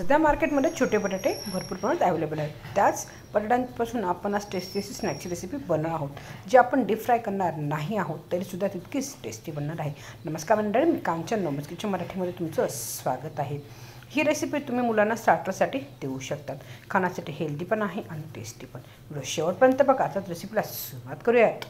सध्या मार्केटमध्ये छोटे बटाटे भरपूर प्रमाणात अवेलेबल आहेत. त्याच बटाट्यांपासून आपण आज टेस्टी स्नॅक्सची रेसिपी बनवणार आहोत, जी आपण डीप फ्राय करणार नाही आहोत तरीसुद्धा तितकीच टेस्टी बनणार आहे. नमस्कार मंडळी, मी कांचन नॉमज किचन मराठीमध्ये तुमचं स्वागत आहे. ही रेसिपी तुम्ही मुलांना स्टार्टरसाठी देऊ शकतात. खाण्यासाठी हेल्दी पण आहे आणि टेस्टी पण. व्हिडिओ शेवटपर्यंत बघा. आता रेसिपीला सुरुवात करूयात.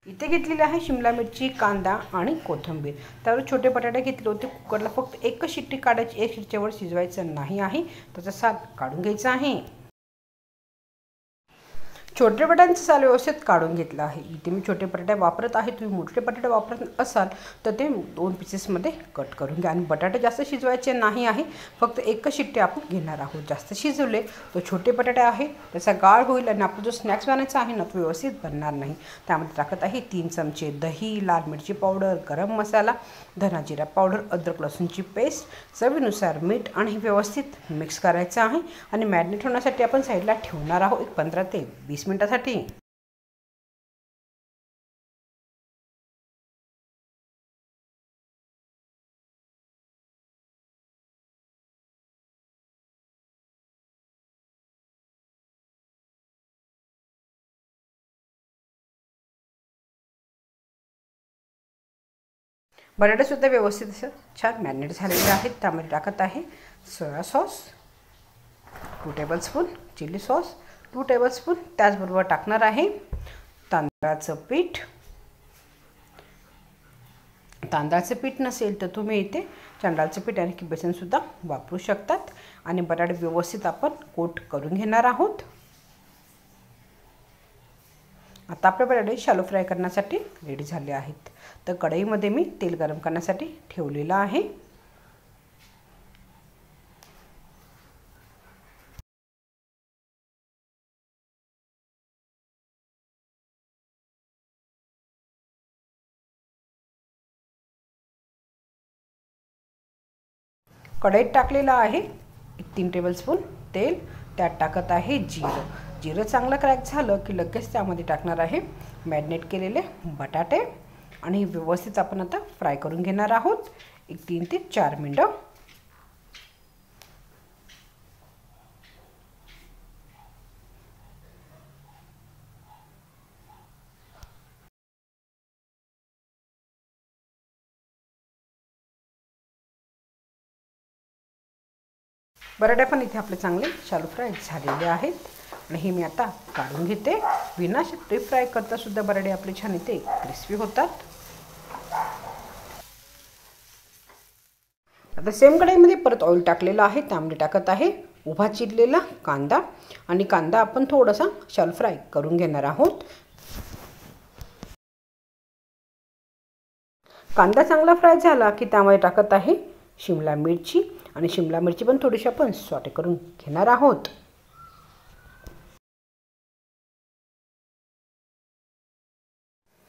इथे घेतलेली आहे शिमला मिरची, कांदा आणि कोथिंबीर. त्यावर छोटे बटाटे घेतले होते. कुकरला फक्त एकच शिट्टी काढायची, एक शिट्टीवर शिजवायचं नाही आहे. त्याचा साल काढून घ्यायचा आहे. छोटे बटाट्यांचा साल व्यवस्थित काढून घेतला आहे. इथे मी छोटे बटाटे वापरत आहे. तुम्ही मोठे बटाटे वापरत असाल तर ते 2 पीसेसमध्ये कट करून घ्या. आणि बटाटे जास्त शिजवायचे नाही आहे, फक्त एकच शिट्टी आपण घेणार आहोत. जास्त शिजवले तर छोटे बटाटे आहे त्याचा गाळ होईल आणि आपला जो स्नॅक्स बनायचा आहे ना तो व्यवस्थित बनणार नाही. त्यामध्ये टाकत आहे 3 चमचे दही, लाल मिरची पावडर, गरम मसाला, धना जिरा पावडर, अद्रक लसूणची पेस्ट, चवीनुसार मीठ आणि व्यवस्थित मिक्स करायचं आहे. आणि मॅरिनेट होण्यासाठी आपण साईडला ठेवणार आहोत 15 ते 20 मिनिटासाठी. बटाटेसुद्धा व्यवस्थित असं छान मॅरिनेट झालेले आहेत. त्यामध्ये टाकत आहे soya sauce 2 tablespoon, chilli sauce 2 tablespoon. त्याचबरोबर टाकणार आहे तांदळाचं पीठ. तांदळाचं पीठ नसेल तर तुम्ही इथे तांदळाचं पीठ आणि बेसनसुद्धा वापरू शकतात. आणि बटाटे व्यवस्थित आपण कोट करून घेणार आहोत. आता आपले बटाटे शॅलो फ्राय करण्यासाठी रेडी झाले आहेत. तर कढईमध्ये मी तेल गरम करण्यासाठी ठेवलेलं आहे. कढईत टाकलेलं आहे 3 टेबलस्पून तेल. त्यात टाकत आहे जिरं. जिरं चांगलं क्रॅक झालं की लगेच त्यामध्ये टाकणार आहे मॅरिनेट केलेले बटाटे. आणि व्यवस्थित आपण आता फ्राय करून घेणार आहोत 3 ते 4 मिनिटं. बटाटे पण इथे आपले चांगले शॅलो फ्राय झालेले आहेत. आणि हे मी आता काढून घेते. विना डीप फ्राय करता सुद्धा बटाटे आपले छान इथे क्रिस्पी होतात. आता सेम कढईमध्ये परत ऑइल टाकलेलं आहे. त्यामध्ये टाकत आहे उभा चिरलेला कांदा. आणि कांदा आपण थोडासा शॅलो फ्राय करून घेणार आहोत. कांदा चांगला फ्राय झाला की त्यामध्ये टाकत आहे शिमला मिरची. आणि शिमला मिरची पण थोडीशी आपण सॉटे करून घेणार आहोत.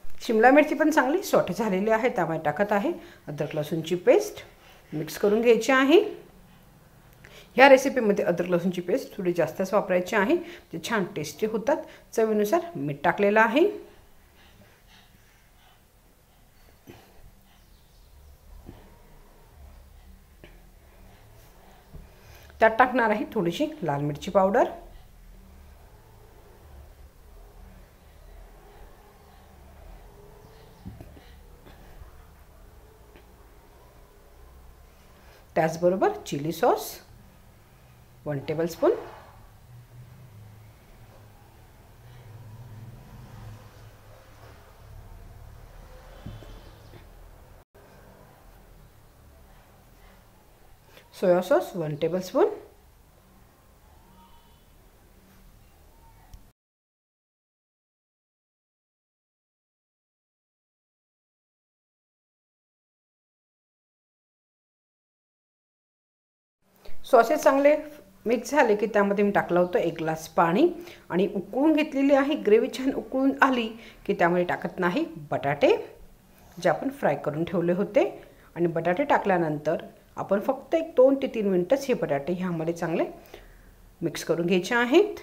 शिमला मिरची पण चांगली सॉटे झालेली आहे. त्यामध्ये टाकत आहे अद्रक लसूणची पेस्ट. मिक्स करून घ्यायची आहे. ह्या रेसिपीमध्ये अद्रक लसूणची पेस्ट थोडी जास्तच वापरायची आहे, ते छान टेस्टी होतात. चवीनुसार मीठ टाकलेलं आहे. त्यात टाकणार आहे थोडीशी लाल मिरची पावडर. त्याचबरोबर chilli sauce 1 tablespoon. Soya sauce 1 tablespoon. Sauces चांगले मिक्स झाले की त्यामध्ये मी टाकलं होतं 1 ग्लास पाणी. आणि उकळून घेतलेली आहे ग्रेव्ही. छान उकळून आली की त्यामध्ये टाकत नाही बटाटे जे आपण फ्राय करून ठेवले होते. आणि बटाटे टाकल्यानंतर आपण फक्त 2 ते 3 मिनिटच हे बटाटे ह्यामध्ये चांगले मिक्स करून घ्यायचे आहेत.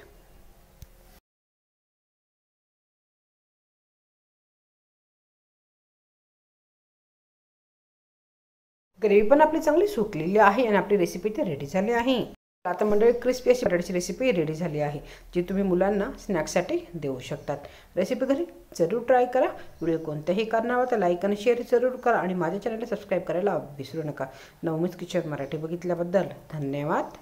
ग्रेव्ही पण आपली चांगली सुकलेली आहे आणि आपली रेसिपी ती रेडी झाली आहे. आता मंडळी क्रिस्पी अशी बटाट्याची रेसिपी रेडी झाली आहे, जी तुम्ही मुलांना स्नॅक्ससाठी देऊ शकतात. रेसिपी घरी जरूर ट्राय करा. व्हिडिओ कोणत्याही कारणावर तर लाईक आणि शेअर जरूर करा आणि माझ्या चॅनलला सबस्क्राईब करायला विसरू नका. नवमीच किचन मराठी बघितल्याबद्दल धन्यवाद.